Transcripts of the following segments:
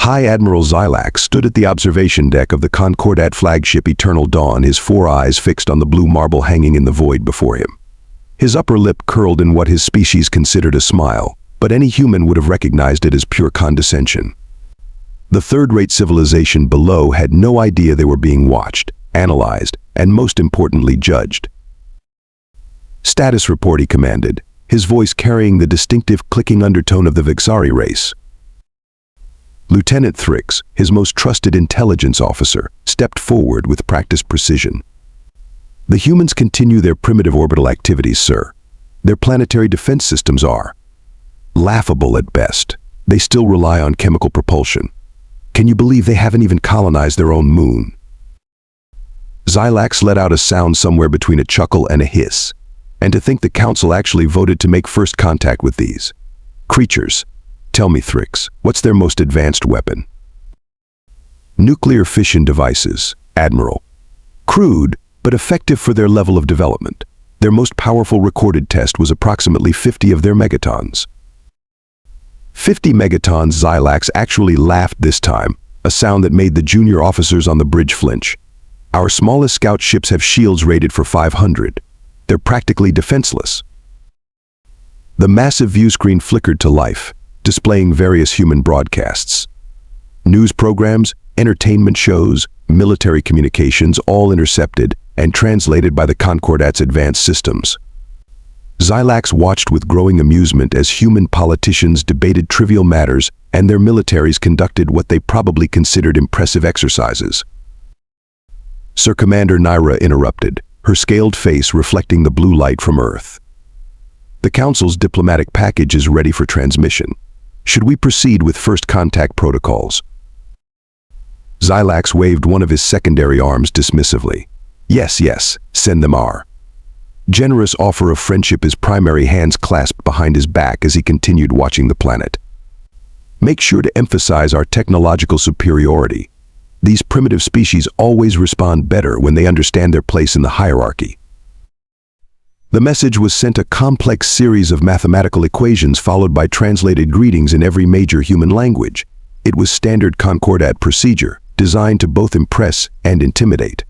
High Admiral Xilax stood at the observation deck of the Concordat flagship Eternal Dawn, his 4 eyes fixed on the blue marble hanging in the void before him. His upper lip curled in what his species considered a smile, but any human would have recognized it as pure condescension. The third-rate civilization below had no idea they were being watched, analyzed, and most importantly judged. "Status report," he commanded, his voice carrying the distinctive clicking undertone of the Vixari race. Lieutenant Thrix, his most trusted intelligence officer, stepped forward with practiced precision. "The humans continue their primitive orbital activities, sir. Their planetary defense systems are laughable at best. They still rely on chemical propulsion. Can you believe they haven't even colonized their own moon?" Xilax let out a sound somewhere between a chuckle and a hiss. And to think the Council actually voted to make first contact with these creatures. "Tell me, Thrix, what's their most advanced weapon?" "Nuclear fission devices, Admiral. Crude, but effective for their level of development. Their most powerful recorded test was approximately 50 of their megatons." 50 megatons. Xilax actually laughed this time, a sound that made the junior officers on the bridge flinch. "Our smallest scout ships have shields rated for 500. They're practically defenseless." The massive view screen flickered to life, displaying various human broadcasts. News programs, entertainment shows, military communications, all intercepted and translated by the Concordat's advanced systems. Xilax watched with growing amusement as human politicians debated trivial matters and their militaries conducted what they probably considered impressive exercises. Sir Commander Naira interrupted, her scaled face reflecting the blue light from Earth. "The Council's diplomatic package is ready for transmission. Should we proceed with first contact protocols?" Xilax waved one of his secondary arms dismissively. Yes, send them our." Generous offer of friendship, his primary hands clasped behind his back as he continued watching the planet. "Make sure to emphasize our technological superiority. These primitive species always respond better when they understand their place in the hierarchy." The message was sent, a complex series of mathematical equations followed by translated greetings in every major human language. It was standard Concordat procedure, designed to both impress and intimidate.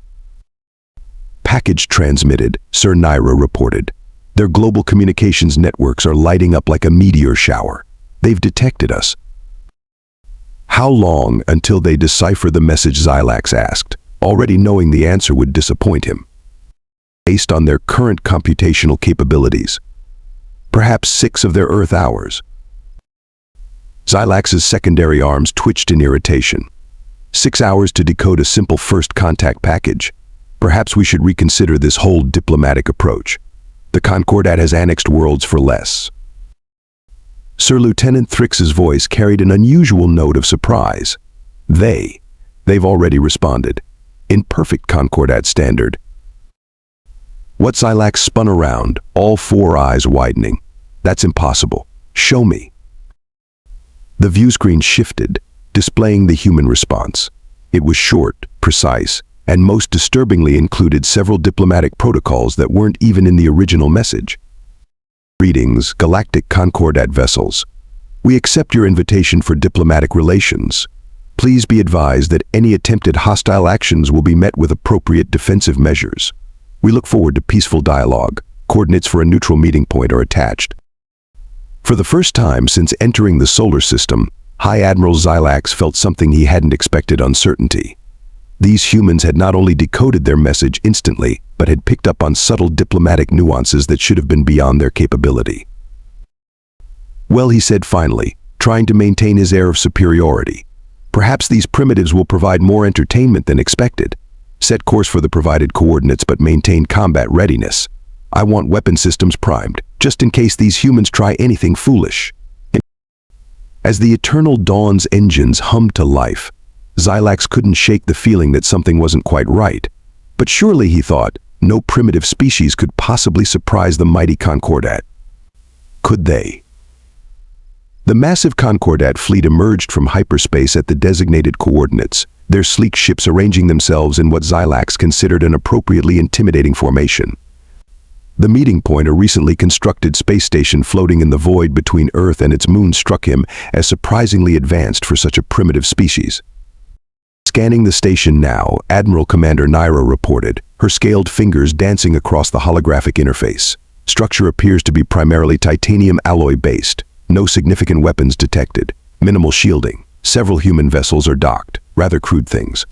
"Package transmitted," Sir Naira reported. "Their global communications networks are lighting up like a meteor shower. They've detected us." "How long until they decipher the message?" Xilax asked, already knowing the answer would disappoint him. "Based on their current computational capabilities, perhaps 6 of their Earth hours." Xilax's secondary arms twitched in irritation. 6 hours to decode a simple first contact package? Perhaps we should reconsider this whole diplomatic approach. The Concordat has annexed worlds for less. Sir Lieutenant Thrix's voice carried an unusual note of surprise. They've already responded. In perfect Concordat standard. What? Xilax spun around, all 4 eyes widening. "That's impossible. Show me." The view screen shifted, displaying the human response. It was short, precise, and most disturbingly included several diplomatic protocols that weren't even in the original message. "Greetings, Galactic Concordat vessels. We accept your invitation for diplomatic relations. Please be advised that any attempted hostile actions will be met with appropriate defensive measures. We look forward to peaceful dialogue. Coordinates for a neutral meeting point are attached." For the first time since entering the solar system, High Admiral Xilax felt something he hadn't expected: uncertainty. These humans had not only decoded their message instantly, but had picked up on subtle diplomatic nuances that should have been beyond their capability. "Well," he said finally, trying to maintain his air of superiority, "perhaps these primitives will provide more entertainment than expected. Set course for the provided coordinates but maintain combat readiness. I want weapon systems primed, just in case these humans try anything foolish." As the Eternal Dawn's engines hummed to life, Xilax couldn't shake the feeling that something wasn't quite right. But surely, he thought, no primitive species could possibly surprise the mighty Concordat. Could they? The massive Concordat fleet emerged from hyperspace at the designated coordinates, their sleek ships arranging themselves in what Xilax considered an appropriately intimidating formation. The meeting point, a recently constructed space station floating in the void between Earth and its moon, struck him as surprisingly advanced for such a primitive species. Scanning the station now, Admiral Commander Naira reported, her scaled fingers dancing across the holographic interface. Structure appears to be primarily titanium alloy-based. No significant weapons detected. Minimal shielding. Several human vessels are docked. Rather crude things.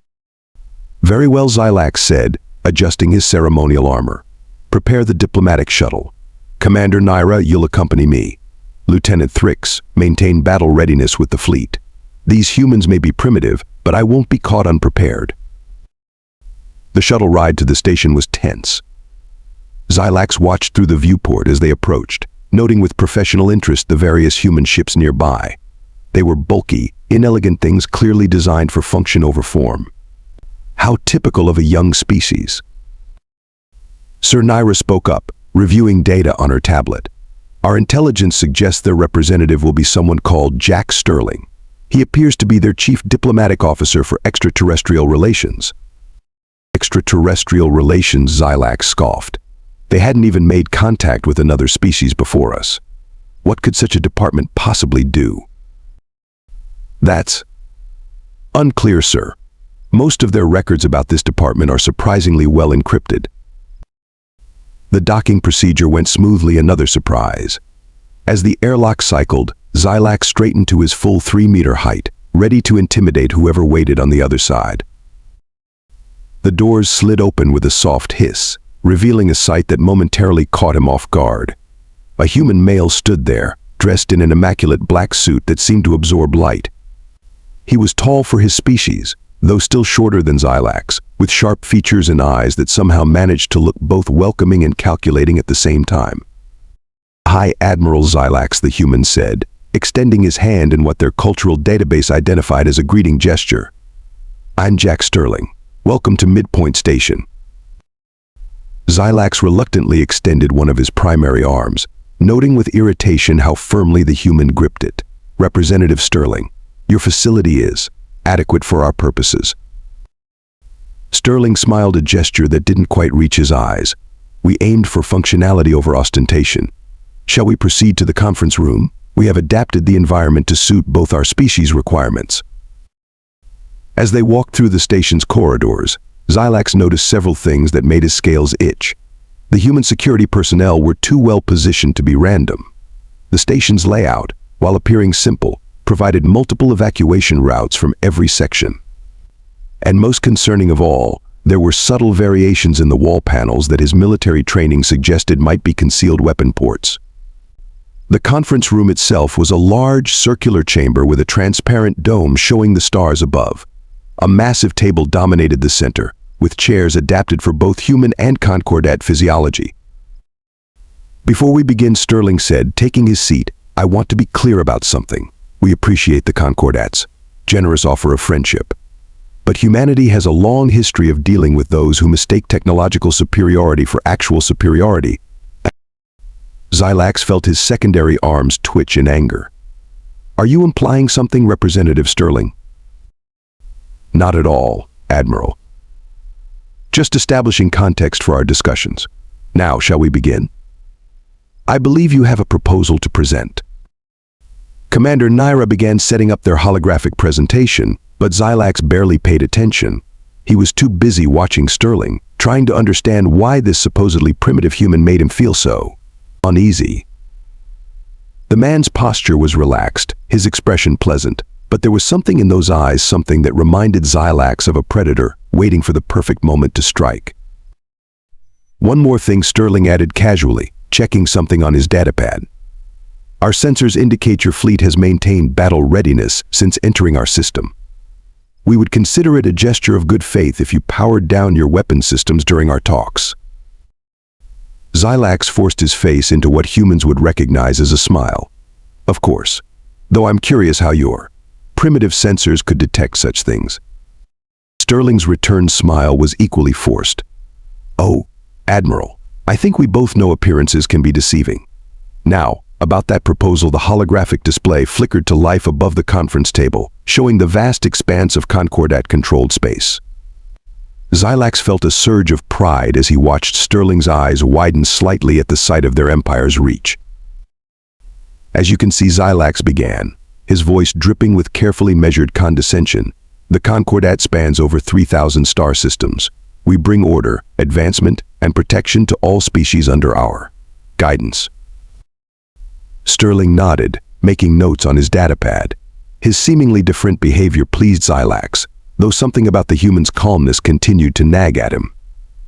Very well, Zylax said, adjusting his ceremonial armor. Prepare the diplomatic shuttle. Commander Naira, you'll accompany me. Lieutenant Thrix, maintain battle readiness with the fleet. These humans may be primitive, but I won't be caught unprepared. The shuttle ride to the station was tense. Zylax watched through the viewport as they approached, noting with professional interest the various human ships nearby. They were bulky, inelegant things clearly designed for function over form. How typical of a young species. Sir Naira spoke up, reviewing data on her tablet. Our intelligence suggests their representative will be someone called Jack Sterling. He appears to be their chief diplomatic officer for extraterrestrial relations. Extraterrestrial relations, Zylax scoffed. They hadn't even made contact with another species before us. What could such a department possibly do? That's unclear, sir. Most of their records about this department are surprisingly well encrypted. The docking procedure went smoothly, another surprise. As the airlock cycled, Zylax straightened to his full 3-meter height, ready to intimidate whoever waited on the other side. The doors slid open with a soft hiss, revealing a sight that momentarily caught him off guard. A human male stood there, dressed in an immaculate black suit that seemed to absorb light. He was tall for his species, though still shorter than Zylax, with sharp features and eyes that somehow managed to look both welcoming and calculating at the same time. "Hi, Admiral Zylax," the human said, extending his hand in what their cultural database identified as a greeting gesture. "I'm Jack Sterling. Welcome to Midpoint Station." Zylax reluctantly extended one of his primary arms, noting with irritation how firmly the human gripped it. "Representative Sterling, your facility is adequate for our purposes." Sterling smiled, a gesture that didn't quite reach his eyes. "We aimed for functionality over ostentation. Shall we proceed to the conference room? We have adapted the environment to suit both our species' requirements." As they walked through the station's corridors, Zylax noticed several things that made his scales itch. The human security personnel were too well positioned to be random. The station's layout, while appearing simple, provided multiple evacuation routes from every section. And most concerning of all, there were subtle variations in the wall panels that his military training suggested might be concealed weapon ports. The conference room itself was a large circular chamber with a transparent dome showing the stars above. A massive table dominated the center, with chairs adapted for both human and Concordat physiology. "Before we begin," Sterling said, taking his seat, "I want to be clear about something. We appreciate the Concordats' generous offer of friendship. But humanity has a long history of dealing with those who mistake technological superiority for actual superiority." Zylax felt his secondary arms twitch in anger. "Are you implying something, Representative Sterling?" "Not at all, Admiral. Just establishing context for our discussions. Now, shall we begin? I believe you have a proposal to present." Commander Naira began setting up their holographic presentation, but Zylax barely paid attention. He was too busy watching Sterling, trying to understand why this supposedly primitive human made him feel so uneasy. The man's posture was relaxed, his expression pleasant, but there was something in those eyes, something that reminded Zylax of a predator waiting for the perfect moment to strike. "One more thing," Sterling added casually, checking something on his datapad. "Our sensors indicate your fleet has maintained battle readiness since entering our system. We would consider it a gesture of good faith if you powered down your weapon systems during our talks." Zylax forced his face into what humans would recognize as a smile. "Of course, though I'm curious how your primitive sensors could detect such things." Sterling's return smile was equally forced. "Oh, Admiral, I think we both know appearances can be deceiving. Now, about that proposal." The holographic display flickered to life above the conference table, showing the vast expanse of Concordat-controlled space. Xylax felt a surge of pride as he watched Sterling's eyes widen slightly at the sight of their empire's reach. As you can see, Xylax began, his voice dripping with carefully measured condescension. The Concordat spans over 3,000 star systems. We bring order, advancement, and protection to all species under our guidance. Sterling nodded, making notes on his datapad. His seemingly different behavior pleased Xylax, though something about the human's calmness continued to nag at him.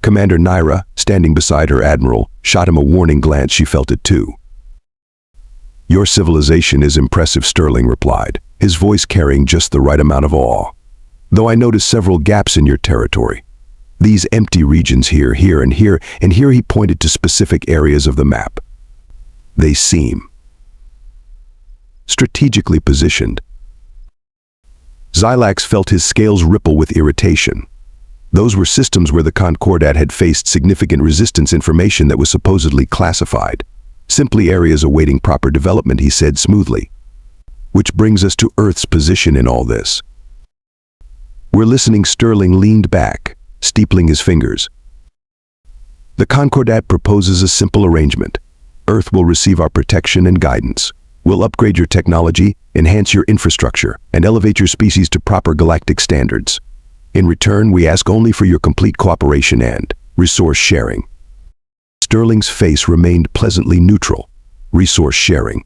Commander Naira, standing beside her admiral, shot him a warning glance. She felt it too. "Your civilization is impressive," Sterling replied, his voice carrying just the right amount of awe. "Though I notice several gaps in your territory. These empty regions here, and here, and here," he pointed to specific areas of the map. "They seem strategically positioned." Xylax felt his scales ripple with irritation. Those were systems where the Concordat had faced significant resistance, information that was supposedly classified. "Simply areas awaiting proper development," he said smoothly. "Which brings us to Earth's position in all this." "We're listening." Sterling leaned back, steepling his fingers. "The Concordat proposes a simple arrangement. Earth will receive our protection and guidance. We'll upgrade your technology, enhance your infrastructure, and elevate your species to proper galactic standards. In return, we ask only for your complete cooperation and resource sharing." Sterling's face remained pleasantly neutral. "Resource sharing?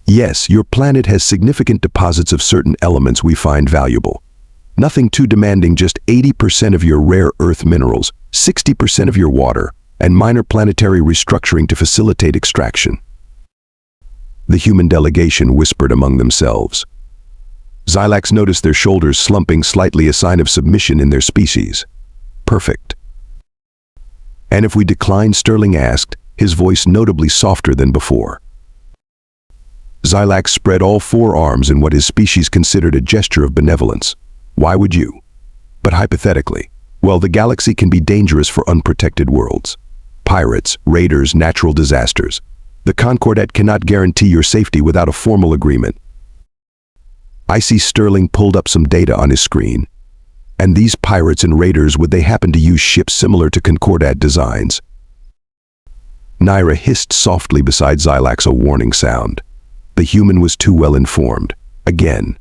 Yes, your planet has significant deposits of certain elements we find valuable. Nothing too demanding, just 80% of your rare earth minerals, 60% of your water, and minor planetary restructuring to facilitate extraction." The human delegation whispered among themselves. Xylax noticed their shoulders slumping slightly, a sign of submission in their species. "Perfect." "And if we decline?" Sterling asked, his voice notably softer than before. Xylax spread all four arms in what his species considered a gesture of benevolence. "Why would you?" "But hypothetically, well, the galaxy can be dangerous for unprotected worlds. Pirates, raiders, natural disasters. The Concordat cannot guarantee your safety without a formal agreement." I see Sterling pulled up some data on his screen. "And these pirates and raiders, would they happen to use ships similar to Concordat designs?" Naira hissed softly beside Xylax, a warning sound. The human was too well informed. Again.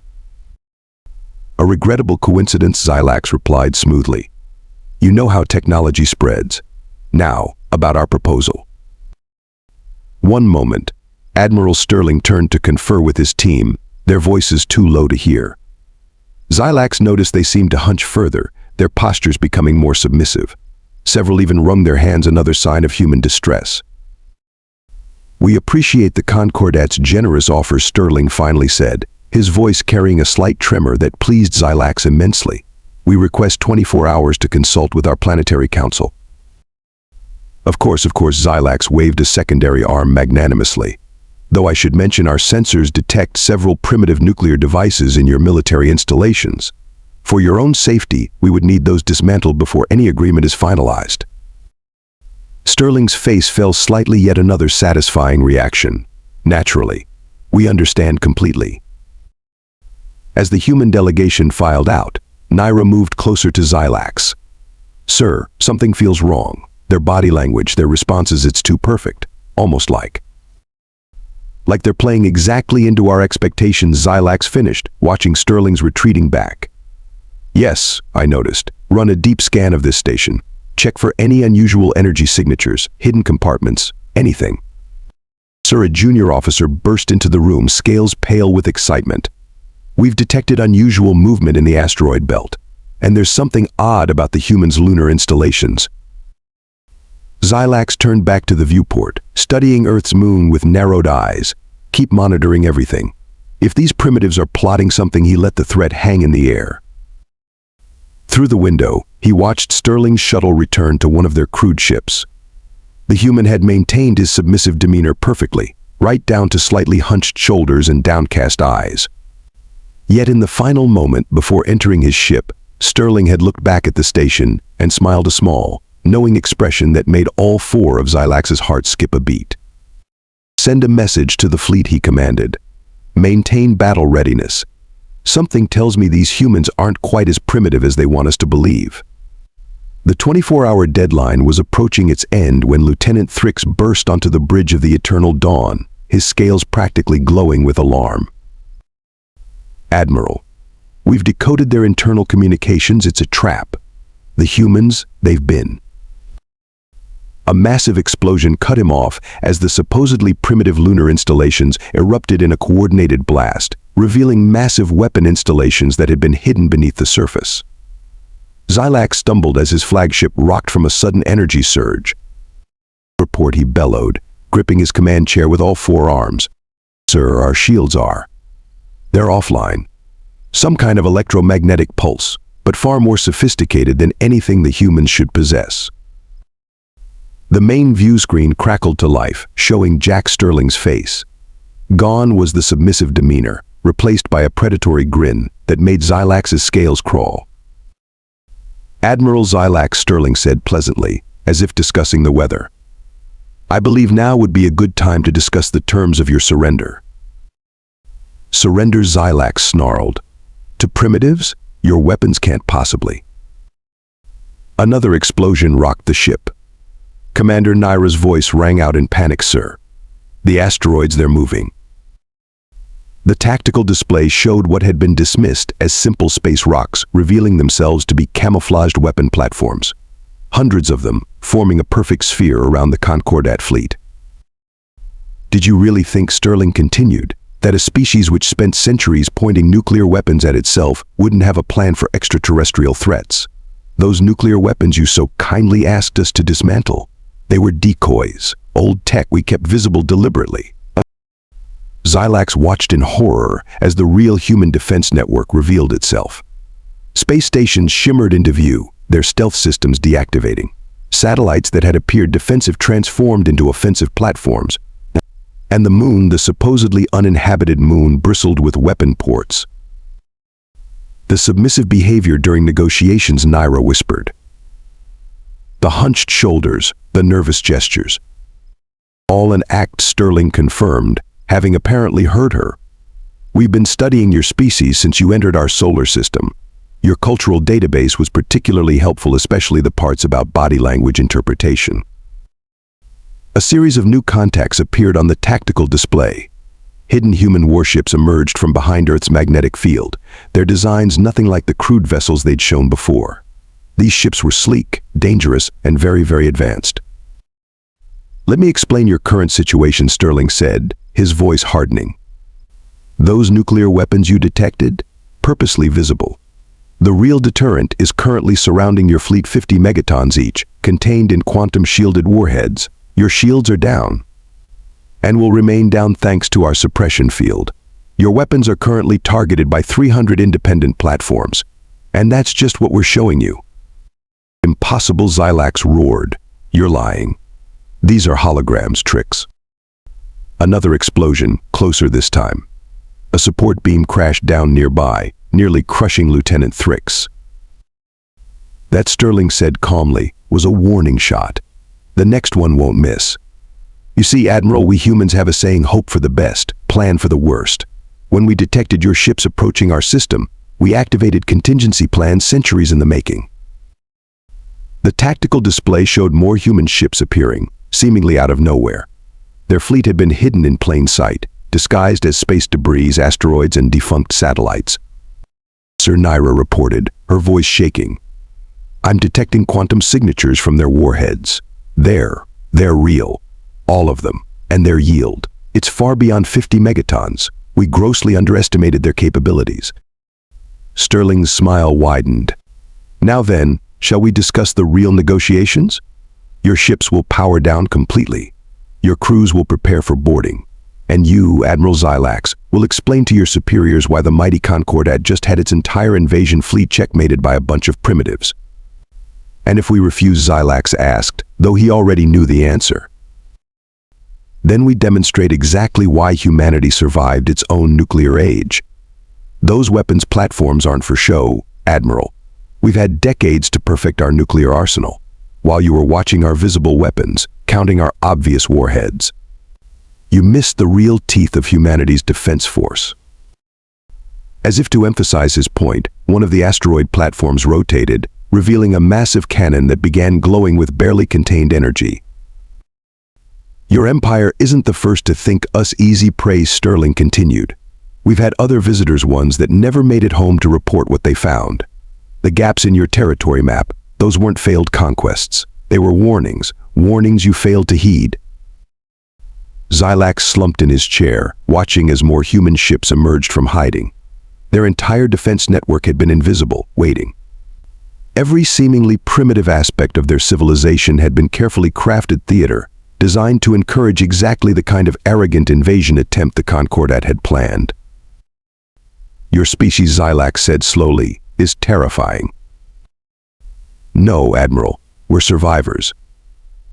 "A regrettable coincidence," Xylax replied smoothly. "You know how technology spreads. Now, about our proposal." One moment. Admiral Sterling turned to confer with his team, their voices too low to hear. Xylax noticed they seemed to hunch further, their postures becoming more submissive. Several even wrung their hands, another sign of human distress. "We appreciate the Concordat's generous offer," Sterling finally said, his voice carrying a slight tremor that pleased Xylax immensely. "We request 24 hours to consult with our planetary council." Of course, Xylax waved a secondary arm magnanimously. "Though I should mention our sensors detect several primitive nuclear devices in your military installations. For your own safety, we would need those dismantled before any agreement is finalized." Sterling's face fell slightly, yet another satisfying reaction. "Naturally. We understand completely." As the human delegation filed out, Naira moved closer to Xylax. "Sir, something feels wrong. Their body language, their responses, it's too perfect. Almost like they're playing exactly into our expectations," Xylax finished, watching Sterling's retreating back. "Yes, I noticed. Run a deep scan of this station. Check for any unusual energy signatures, hidden compartments, anything." Sir, a junior officer burst into the room, scales pale with excitement. "We've detected unusual movement in the asteroid belt, and there's something odd about the humans' lunar installations." Xylax turned back to the viewport, studying Earth's moon with narrowed eyes. "Keep monitoring everything. If these primitives are plotting something," he let the threat hang in the air. Through the window, he watched Sterling's shuttle return to one of their crewed ships. The human had maintained his submissive demeanor perfectly, right down to slightly hunched shoulders and downcast eyes. Yet in the final moment before entering his ship, Sterling had looked back at the station and smiled a small, knowing expression that made all four of Xylax's hearts skip a beat. "Send a message to the fleet," he commanded. "Maintain battle readiness. Something tells me these humans aren't quite as primitive as they want us to believe." The 24-hour deadline was approaching its end when Lieutenant Thrix burst onto the bridge of the Eternal Dawn, his scales practically glowing with alarm. "Admiral, we've decoded their internal communications. It's a trap. The humans, they've been." A massive explosion cut him off as the supposedly primitive lunar installations erupted in a coordinated blast, revealing massive weapon installations that had been hidden beneath the surface. Xylax stumbled as his flagship rocked from a sudden energy surge. "Report," he bellowed, gripping his command chair with all four arms. "Sir, our shields are. They're offline. Some kind of electromagnetic pulse, but far more sophisticated than anything the humans should possess." The main view screen crackled to life, showing Jack Sterling's face. Gone was the submissive demeanor, replaced by a predatory grin that made Xylax's scales crawl. "Admiral Xylax," Sterling said pleasantly, as if discussing the weather. "I believe now would be a good time to discuss the terms of your surrender." "Surrender?" Xylax snarled. "To primitives? Your weapons can't possibly." Another explosion rocked the ship. Commander Naira's voice rang out in panic. "Sir, the asteroids, they're moving." The tactical display showed what had been dismissed as simple space rocks, revealing themselves to be camouflaged weapon platforms. Hundreds of them, forming a perfect sphere around the Concordat fleet. "Did you really think," Sterling continued, "that a species which spent centuries pointing nuclear weapons at itself wouldn't have a plan for extraterrestrial threats? Those nuclear weapons you so kindly asked us to dismantle, they were decoys, old tech we kept visible deliberately." Xylax watched in horror as the real human defense network revealed itself. Space stations shimmered into view, their stealth systems deactivating. Satellites that had appeared defensive transformed into offensive platforms. And the moon, the supposedly uninhabited moon, bristled with weapon ports. "The submissive behavior during negotiations," Naira whispered. "The hunched shoulders, the nervous gestures. All an act," Sterling confirmed, having apparently heard her. "We've been studying your species since you entered our solar system. Your cultural database was particularly helpful, especially the parts about body language interpretation." A series of new contacts appeared on the tactical display. Hidden human warships emerged from behind Earth's magnetic field, their designs nothing like the crude vessels they'd shown before. These ships were sleek, dangerous, and very, very advanced. "Let me explain your current situation," Sterling said, his voice hardening. "Those nuclear weapons you detected? Purposely visible. The real deterrent is currently surrounding your fleet, 50 megatons each, contained in quantum-shielded warheads. Your shields are down, and will remain down thanks to our suppression field. Your weapons are currently targeted by 300 independent platforms, and that's just what we're showing you." "Impossible," Xylax roared. "You're lying. These are holograms, Trix." Another explosion, closer this time. A support beam crashed down nearby, nearly crushing Lieutenant Thrix. "That," Sterling said calmly, "was a warning shot. The next one won't miss. You see, Admiral, we humans have a saying, hope for the best, plan for the worst. When we detected your ships approaching our system, we activated contingency plans centuries in the making." The tactical display showed more human ships appearing, seemingly out of nowhere. Their fleet had been hidden in plain sight, disguised as space debris, asteroids, and defunct satellites. "Sir," Naira reported, her voice shaking, "I'm detecting quantum signatures from their warheads. They're real. All of them. And their yield. It's far beyond 50 megatons. We grossly underestimated their capabilities." Sterling's smile widened. "Now then, shall we discuss the real negotiations? Your ships will power down completely. Your crews will prepare for boarding. And you, Admiral Xylax, will explain to your superiors why the mighty Concordat just had its entire invasion fleet checkmated by a bunch of primitives." "And if we refuse?" Xylax asked, though he already knew the answer. "Then we demonstrate exactly why humanity survived its own nuclear age. Those weapons platforms aren't for show, Admiral. We've had decades to perfect our nuclear arsenal, while you were watching our visible weapons, counting our obvious warheads. You missed the real teeth of humanity's defense force." As if to emphasize his point, one of the asteroid platforms rotated, revealing a massive cannon that began glowing with barely contained energy. "Your empire isn't the first to think us easy prey," Sterling continued. "We've had other visitors, ones that never made it home to report what they found. The gaps in your territory map, those weren't failed conquests. They were warnings, warnings you failed to heed." Xylax slumped in his chair, watching as more human ships emerged from hiding. Their entire defense network had been invisible, waiting. Every seemingly primitive aspect of their civilization had been carefully crafted theater, designed to encourage exactly the kind of arrogant invasion attempt the Concordat had planned. "Your species," Xylax said slowly, "is terrifying." "No, Admiral, we're survivors."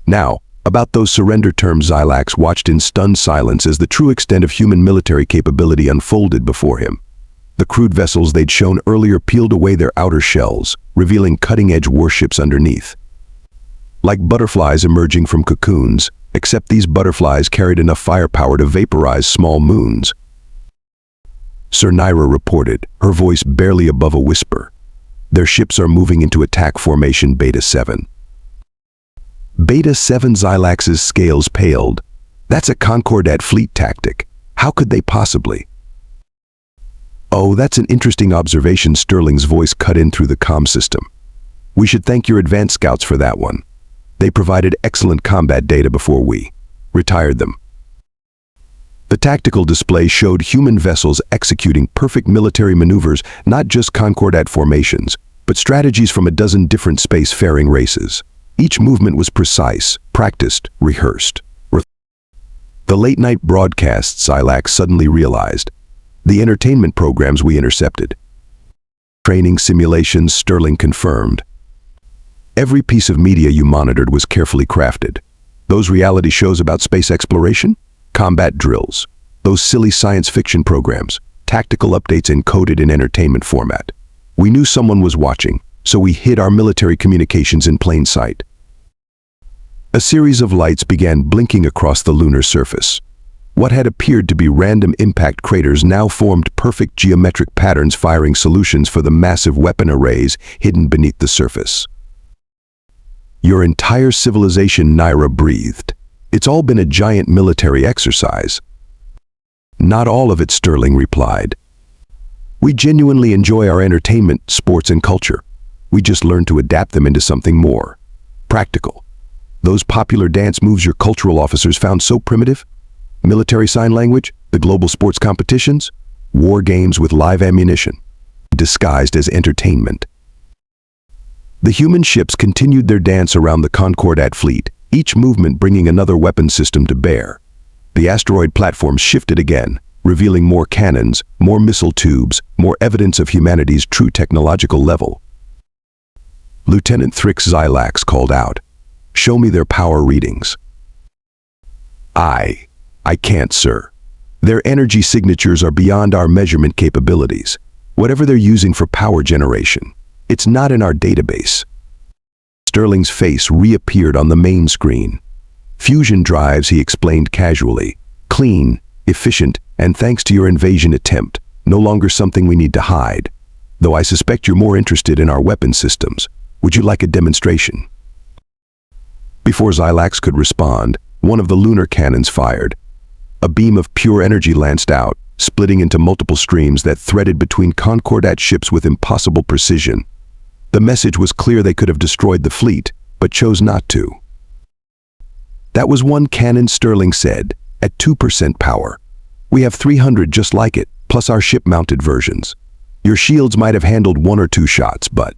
Now, about those surrender terms, Xylax watched in stunned silence as the true extent of human military capability unfolded before him. The crude vessels they'd shown earlier peeled away their outer shells, revealing cutting-edge warships underneath. Like butterflies emerging from cocoons, except these butterflies carried enough firepower to vaporize small moons. Sir Naira reported, her voice barely above a whisper. "Their ships are moving into attack formation Beta 7. Beta 7, Xylax's scales paled. That's a Concordat fleet tactic. How could they possibly? "Oh, that's an interesting observation," Sterling's voice cut in through the comm system. "We should thank your advanced scouts for that one. They provided excellent combat data before we retired them." The tactical display showed human vessels executing perfect military maneuvers, not just Concordat formations, but strategies from a dozen different space-faring races. Each movement was precise, practiced, rehearsed. The late-night broadcasts, Xylax suddenly realized. The entertainment programs we intercepted. Training simulations, Sterling confirmed. Every piece of media you monitored was carefully crafted. Those reality shows about space exploration, combat drills, those silly science fiction programs, tactical updates encoded in entertainment format. We knew someone was watching, so we hid our military communications in plain sight. A series of lights began blinking across the lunar surface. What had appeared to be random impact craters now formed perfect geometric patterns, firing solutions for the massive weapon arrays hidden beneath the surface. "Your entire civilization," Naira breathed. "It's all been a giant military exercise." "Not all of it," Sterling replied. "We genuinely enjoy our entertainment, sports, and culture. We just learned to adapt them into something more practical. Those popular dance moves your cultural officers found so primitive? Military sign language, the global sports competitions, war games with live ammunition, disguised as entertainment." The human ships continued their dance around the Concordat fleet, each movement bringing another weapon system to bear. The asteroid platforms shifted again, revealing more cannons, more missile tubes, more evidence of humanity's true technological level. Lieutenant Thrix, Xylax called out, "Show me their power readings." I can't, sir. Their energy signatures are beyond our measurement capabilities. Whatever they're using for power generation, it's not in our database." Sterling's face reappeared on the main screen. "Fusion drives," he explained casually. "Clean, efficient, and thanks to your invasion attempt, no longer something we need to hide. Though I suspect you're more interested in our weapon systems. Would you like a demonstration?" Before Xylax could respond, one of the lunar cannons fired. A beam of pure energy lanced out, splitting into multiple streams that threaded between Concordat ships with impossible precision. The message was clear: they could have destroyed the fleet, but chose not to. "That was one cannon," Sterling said, "at 2% power. We have 300 just like it, plus our ship-mounted versions. Your shields might have handled 1 or 2 shots, but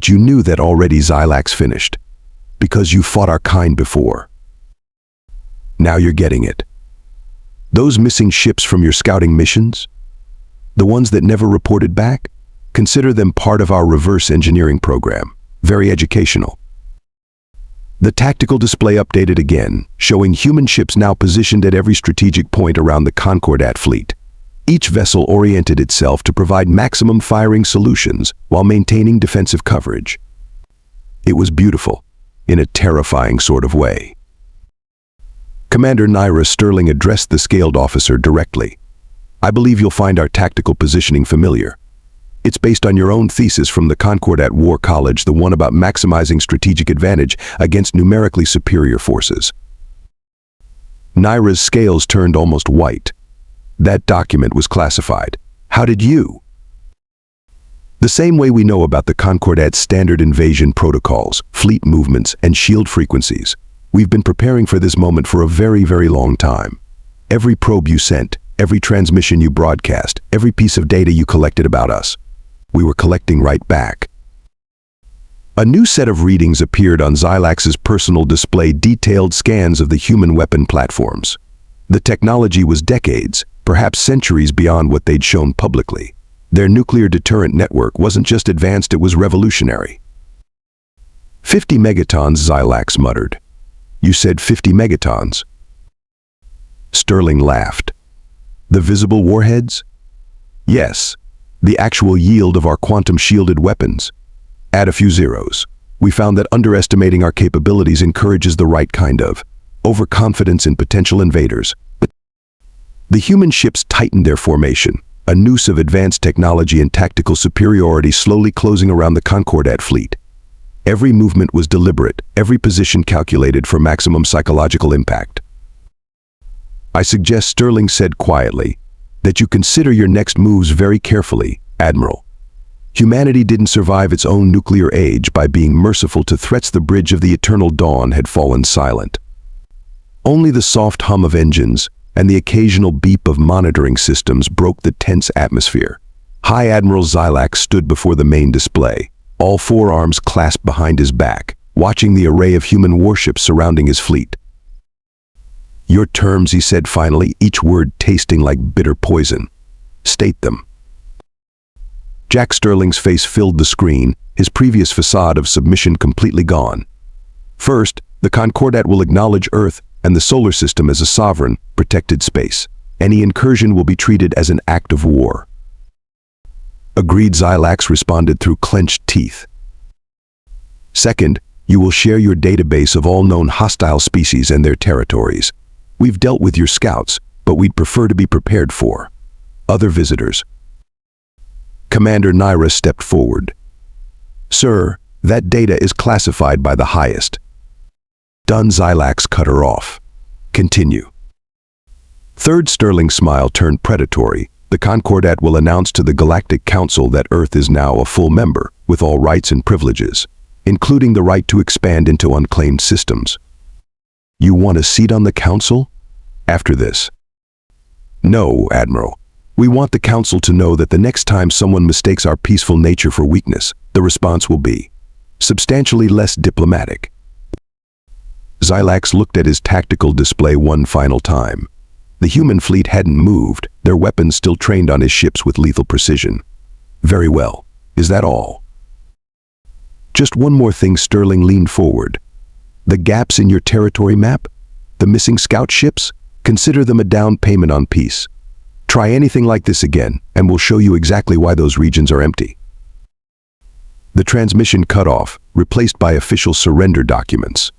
you knew that already," Xylax finished. "Because you fought our kind before. Now you're getting it. Those missing ships from your scouting missions, the ones that never reported back, consider them part of our reverse engineering program. Very educational." The tactical display updated again, showing human ships now positioned at every strategic point around the Concordat fleet. Each vessel oriented itself to provide maximum firing solutions while maintaining defensive coverage. It was beautiful, in a terrifying sort of way. "Commander Naira," Sterling addressed the scaled officer directly. "I believe you'll find our tactical positioning familiar. It's based on your own thesis from the Concordat War College, the one about maximizing strategic advantage against numerically superior forces. Naira's scales turned almost white. That document was classified. How did you? The same way we know about the Concordat's standard invasion protocols, fleet movements, and shield frequencies. We've been preparing for this moment for a very, very long time. Every probe you sent, every transmission you broadcast, every piece of data you collected about us, we were collecting right back. A new set of readings appeared on Xilax's personal display, detailed scans of the human weapon platforms. The technology was decades, perhaps centuries beyond what they'd shown publicly. Their nuclear deterrent network wasn't just advanced, it was revolutionary. 50 megatons, Xilax muttered. You said 50 megatons? Sterling laughed. The visible warheads? Yes, the actual yield of our quantum-shielded weapons. Add a few zeros. We found that underestimating our capabilities encourages the right kind of overconfidence in potential invaders. The human ships tightened their formation, a noose of advanced technology and tactical superiority slowly closing around the Concordat fleet. Every movement was deliberate, every position calculated for maximum psychological impact. I suggest, Sterling said quietly, that you consider your next moves very carefully, Admiral. Humanity didn't survive its own nuclear age by being merciful to threats. The bridge of the eternal dawn had fallen silent. Only the soft hum of engines and the occasional beep of monitoring systems broke the tense atmosphere. High Admiral Xilax stood before the main display, all forearms clasped behind his back, watching the array of human warships surrounding his fleet. Your terms, he said finally, each word tasting like bitter poison. State them. Jack Sterling's face filled the screen, his previous facade of submission completely gone. First, the Concordat will acknowledge Earth and the solar system as a sovereign, protected space. Any incursion will be treated as an act of war. Agreed, Xilax responded through clenched teeth. Second, you will share your database of all known hostile species and their territories. We've dealt with your scouts, but we'd prefer to be prepared for other visitors. Commander Naira stepped forward. Sir, that data is classified by the highest. Done, Xilax cut her off. Continue. Third, Sterling's smile turned predatory. The Concordat will announce to the Galactic Council that Earth is now a full member, with all rights and privileges, including the right to expand into unclaimed systems. You want a seat on the Council? After this? No, Admiral. We want the Council to know that the next time someone mistakes our peaceful nature for weakness, the response will be substantially less diplomatic. Xilax looked at his tactical display one final time. The human fleet hadn't moved, their weapons still trained on his ships with lethal precision. Very well. Is that all? Just one more thing. Sterling leaned forward. The gaps in your territory map? The missing scout ships? Consider them a down payment on peace. Try anything like this again, and we'll show you exactly why those regions are empty. The transmission cut off, replaced by official surrender documents.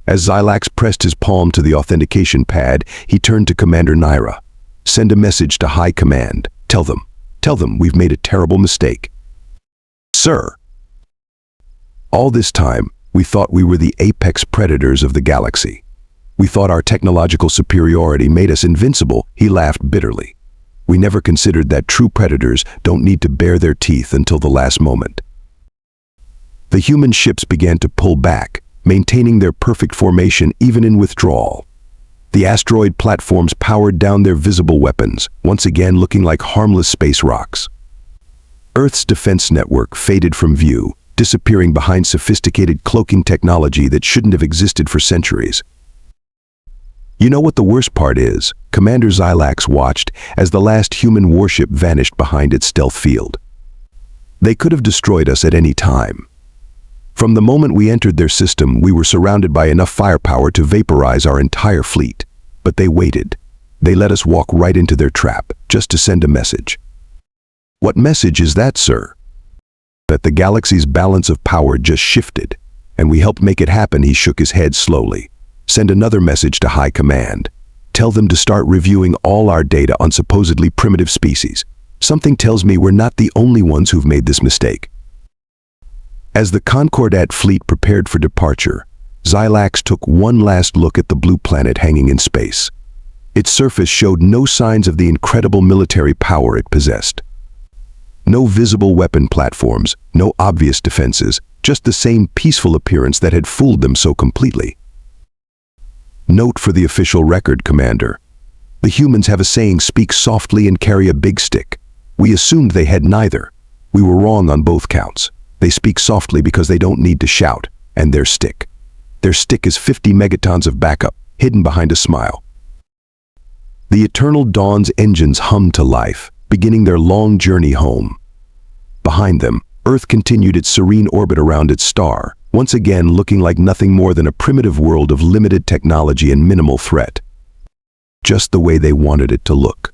As Xilax pressed his palm to the authentication pad, he turned to Commander Naira. Send a message to High Command. Tell them we've made a terrible mistake. Sir. All this time, we thought we were the apex predators of the galaxy. We thought our technological superiority made us invincible. He laughed bitterly. We never considered that true predators don't need to bare their teeth until the last moment. The human ships began to pull back, maintaining their perfect formation even in withdrawal. The asteroid platforms powered down their visible weapons, once again looking like harmless space rocks. Earth's defense network faded from view, disappearing behind sophisticated cloaking technology that shouldn't have existed for centuries. You know what the worst part is? Commander Xilax watched as the last human warship vanished behind its stealth field. They could have destroyed us at any time. From the moment we entered their system, we were surrounded by enough firepower to vaporize our entire fleet. But they waited. They let us walk right into their trap, just to send a message. What message is that, sir? That the galaxy's balance of power just shifted, and we helped make it happen. He shook his head slowly. Send another message to High Command. Tell them to start reviewing all our data on supposedly primitive species. Something tells me we're not the only ones who've made this mistake. As the Concordat fleet prepared for departure, Xylax took one last look at the blue planet hanging in space. Its surface showed no signs of the incredible military power it possessed. No visible weapon platforms, no obvious defenses, just the same peaceful appearance that had fooled them so completely. Note for the official record, Commander. The humans have a saying, speak softly and carry a big stick. We assumed they had neither. We were wrong on both counts. They speak softly because they don't need to shout, and their stick. Their stick is 50 megatons of backup, hidden behind a smile. The Eternal Dawn's engines hummed to life, beginning their long journey home. Behind them, Earth continued its serene orbit around its star, once again looking like nothing more than a primitive world of limited technology and minimal threat. Just the way they wanted it to look.